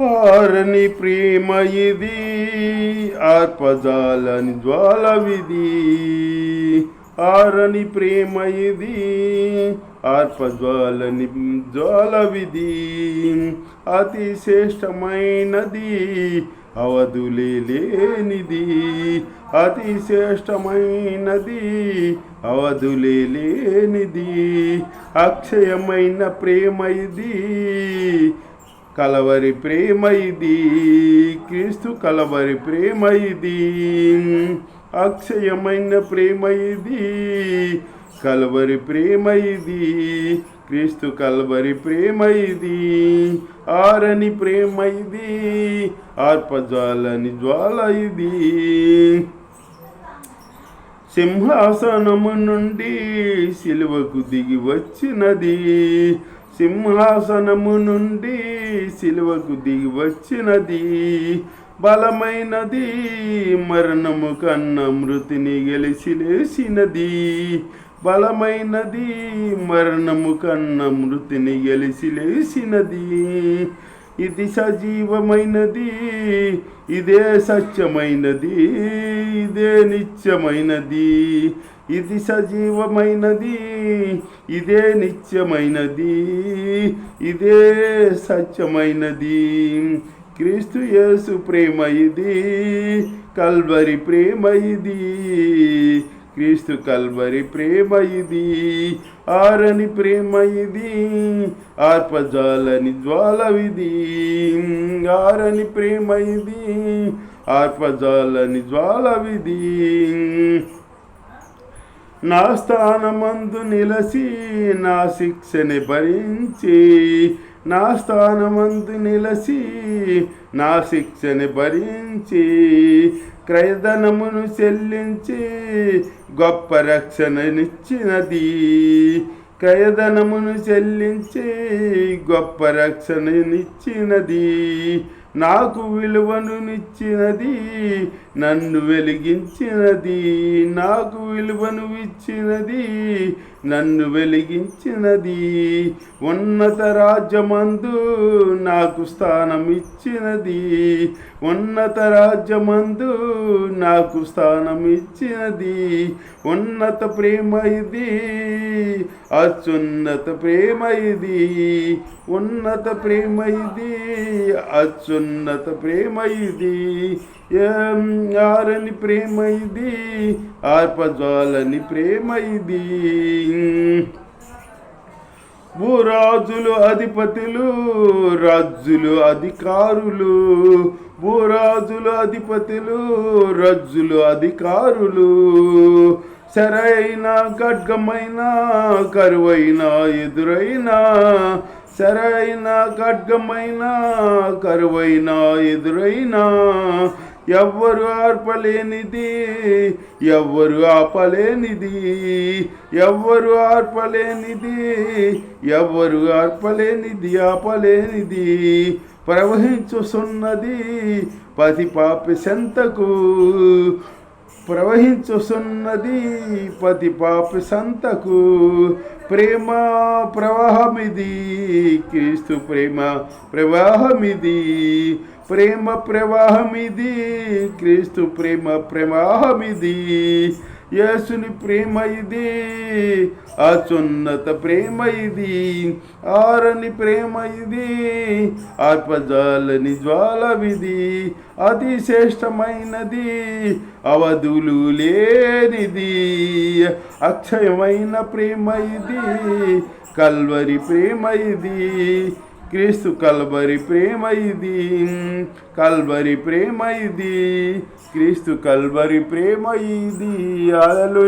ఆరని ప్రేమ ఇది, ఆర్పజాలని జ్వాలవిది. ఆరని ప్రేమ ఇది, ఆర్పజ్వాలని జ్వాలవిది. అతి శ్రేష్టమైనది, అవధులే లేనిది. అతి శ్రేష్టమైనది, అవధులే లేనిది. అక్షయమైన ప్రేమ ఇది, కలవరి ప్రేమ ఇది. క్రీస్తు కలవరి ప్రేమ ఇది. అక్షయమైన ప్రేమ ఇది, కలవరి ప్రేమ ఇది. క్రీస్తు కలవరి ప్రేమ ఇది. ఆరని ప్రేమ ఇది, ఆర్పజాలని జ్వాల ఇది. సింహాసనము నుండి సిలువకు దిగి వచ్చినది. సింహాసనము నుండి సిలువకు దిగి వచ్చినది. బలమైనది, మరణము కన్నా మృతిని గెలిచి లేచినది. బలమైనది, మరణము కన్నా మృతిని గెలిచి లేచినది. ఇది సజీవమైనది, ఇదే సత్యమైనది, ఇదే నిత్యమైనది. ఇది సజీవమైనది, ఇదే నిత్యమైనది, ఇదే సత్యమైనది. క్రీస్తు యేసు ప్రేమ ఇది, కల్వరి ప్రేమ ఇది. క్రీస్తు కల్వరి ప్రేమ ఇది. ఆరని ప్రేమ ఇది, ఆర్పజాలని జ్వాలవిది. ఆరని ప్రేమ ఇది, ఆర్పజాలని జ్వాలవిది. నా స్థానమందు నిలసి నా శిక్షని భరించి. నా స్థానమందు నిలసి నా శిక్షని భరించి. క్రయధనమును చెల్లించి గొప్ప రక్షణనిచ్చినది. క్రయధనమును చెల్లించి గొప్ప రక్షణనిచ్చినది. నాకు విలువను నిచ్చినది, నన్ను వెలిగించినది. నాకు విలువను ఇచ్చినది, నన్ను వెలిగించినది. ఉన్నత రాజ్యమందు నాకు స్థానం ఇచ్చినది. ఉన్నత రాజ్యమందు నాకు స్థానం ఇచ్చినది. ఉన్నత ప్రేమ ఇది, అత్యున్నత ప్రేమ ఇది. ఉన్నత ప్రేమ ఇది, అత్యున్నత ప్రేమ ఇది. ఆరని ప్రేమ ఇది, ఆర్పజ్వాలని ప్రేమ ఇది. భూరాజులు అధిపతులు, రాజులు అధికారులు. భూరాజులు అధిపతులు, రాజులు అధికారులు. సరైన ఖడ్గమైన కరువైన ఎదురైన. సరైన ఖడ్గమైన కరువైన ఎదురైన. ఎవ్వరు ఆర్పలేనిది, ఎవ్వరు ఆపలేనిది. ఎవ్వరు ఆర్పలేనిది, ఎవ్వరు ఆర్పలేనిది, ఆపలేనిది. ప్రవహించుచున్నది పతి పాపి సంతకు. ప్రవహించుచున్నది పతి పాపి సంతకు. ప్రేమ ప్రవాహమిది, క్రీస్తు ప్రేమ ప్రవాహమిది. ప్రేమ ప్రవాహమిది, క్రీస్తు ప్రేమ ప్రవాహమిది. యేసుని ప్రేమ ఇది, అత్యున్నత ప్రేమ ఇది. ఆరని ప్రేమ ఇది, ఆర్పజాలని జ్వాలవిది. అతి శ్రేష్టమైనది, అవధులు లేనిది. అక్షయమైన ప్రేమ ఇది, కల్వరి ప్రేమ ఇది. క్రీస్తు కల్వరి ప్రేమ ఇది. కల్వరి ప్రేమ ఇది. క్రీస్తు కల్వరి ప్రేమ ఇది. హల్లెలూయా.